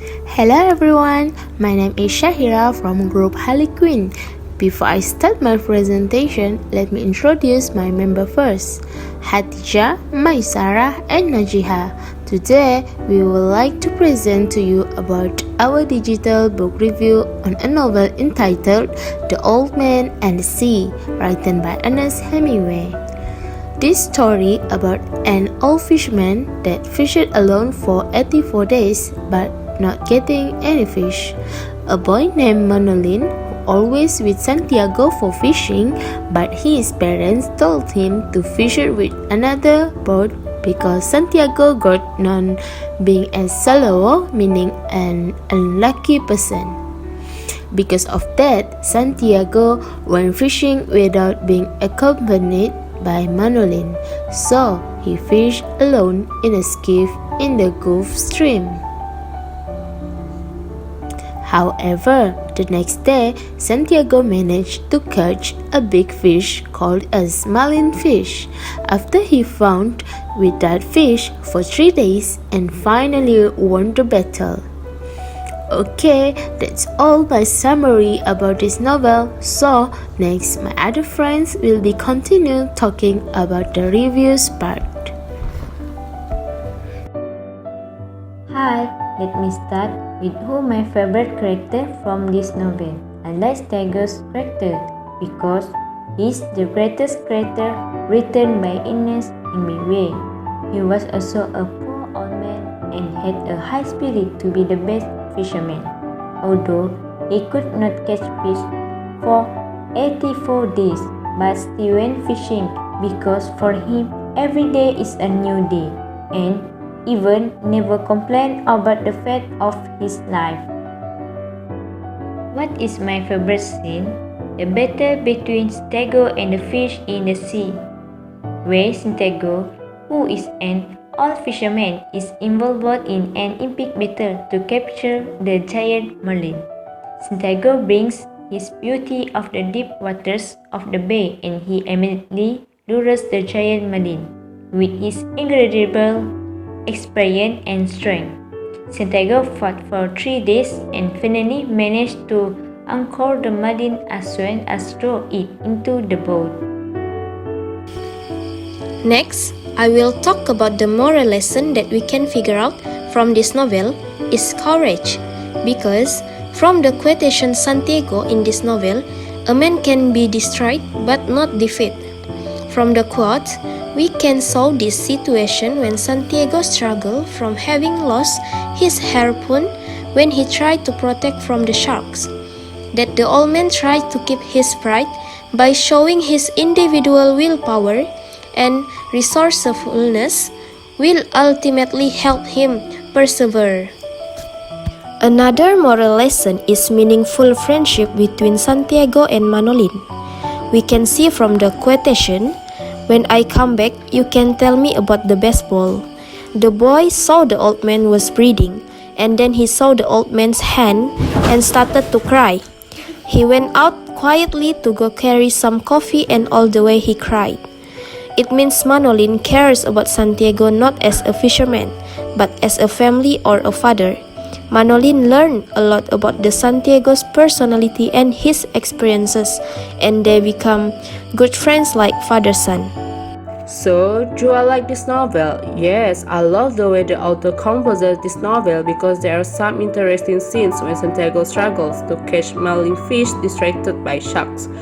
Hello everyone, my name is Shahira from Group Harley Quinn. Before I start my presentation, let me introduce my member first. Hatija, Maisara, and Najiha. Today, we would like to present to you about our digital book review on a novel entitled The Old Man and the Sea, written by Ernest Hemingway. This story about an old fisherman that fished alone for 84 days but not getting any fish. A boy named Manolin who always with Santiago for fishing, but his parents told him to fish with another boat because Santiago got known being a solo, meaning an unlucky person. Because of that, Santiago went fishing without being accompanied by Manolin, so he fished alone in a skiff in the Gulf Stream. However, the next day, Santiago managed to catch a big fish called a smiling fish, after he fought with that fish for 3 days and finally won the battle. Okay, that's all my summary about this novel. So, next my other friends will be continue talking about the reviews part. Hi, let me start with who my favorite character from this novel. I like Santiago's character because he's the greatest character written by Ernest Hemingway. He was also a poor old man and had a high spirit to be the best fisherman. Although he could not catch fish for 84 days, but still went fishing because for him every day is a new day, and even never complained about the fate of his life. What is my favorite scene? The battle between Santiago and the fish in the sea, where Santiago, who is an old fisherman, is involved in an epic battle to capture the giant marlin. Santiago brings his beauty of the deep waters of the bay, and he immediately lures the giant marlin with his incredible experience and strength. Santiago fought for 3 days and finally managed to anchor the marlin as well as throw it into the boat. Next, I will talk about the moral lesson that we can figure out from this novel is courage, because from the quotation Santiago in this novel, a man can be destroyed but not defeated. From the quote, we can solve this situation when Santiago struggled from having lost his harpoon when he tried to protect from the sharks. That the old man tried to keep his pride by showing his individual willpower and resourcefulness will ultimately help him persevere. Another moral lesson is meaningful friendship between Santiago and Manolin. We can see from the quotation, "When I come back, you can tell me about the baseball." The boy saw the old man was breathing, and then he saw the old man's hand and started to cry. He went out quietly to go carry some coffee, and all the way he cried. It means Manolin cares about Santiago not as a fisherman, but as a family or a father. Manolin learned a lot about the Santiago's personality and his experiences, and they become good friends like father-son. So, do I like this novel? Yes, I love the way the author composes this novel because there are some interesting scenes when Santiago struggles to catch marlin fish distracted by sharks.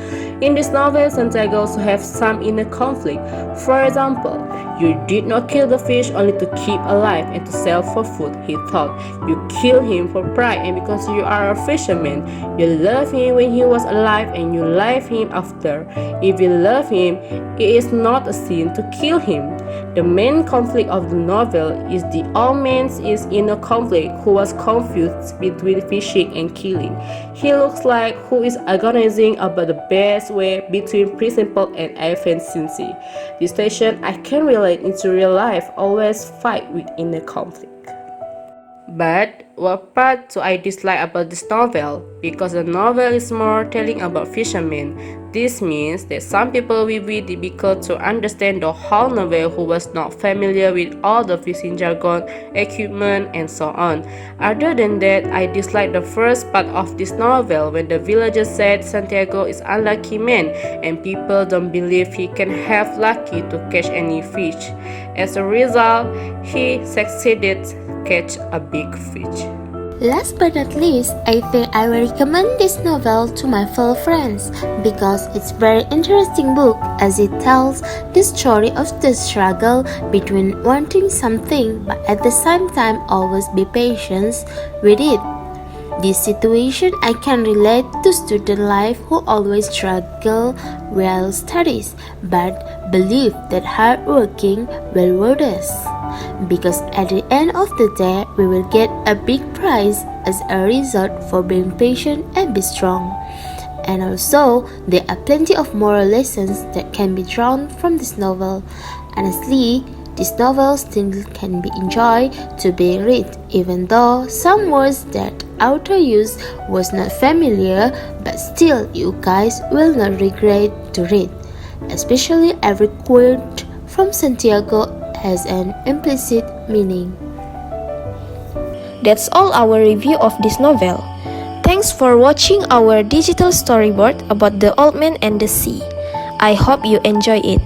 In this novel, Santiago also has some inner conflict. For example, you did not kill the fish only to keep alive and to sell for food, he thought. You kill him for pride and because you are a fisherman. You love him when he was alive and you love him after. If you love him, it is not a sin to kill him. The main conflict of the novel is the old man's inner conflict who was confused between fishing and killing. He looks like who is agonizing about the best way between principle and efficiency. This situation I can relate into real life, always fight with inner conflict. But what part do I dislike about this novel? Because the novel is more telling about fishermen. This means that some people will be difficult to understand the whole novel who was not familiar with all the fishing jargon, equipment, and so on. Other than that, I dislike the first part of this novel when the villagers said Santiago is unlucky man and people don't believe he can have lucky to catch any fish. As a result, he succeeded catch a big fish. Last but not least, I think I will recommend this novel to my fellow friends because it's a very interesting book as it tells the story of the struggle between wanting something but at the same time always be patient with it. This situation I can relate to student life who always struggle while studies but believe that hard working will reward us. Because at the end of the day, we will get a big prize as a result for being patient and be strong. And also, there are plenty of moral lessons that can be drawn from this novel. Honestly, this novel still can be enjoyed to being read, even though some words that author used was not familiar, but still you guys will not regret to read. Especially every quote from Santiago has an implicit meaning. That's all our review of this novel. Thanks for watching our digital storyboard about the Old Man and the Sea. I hope you enjoy it.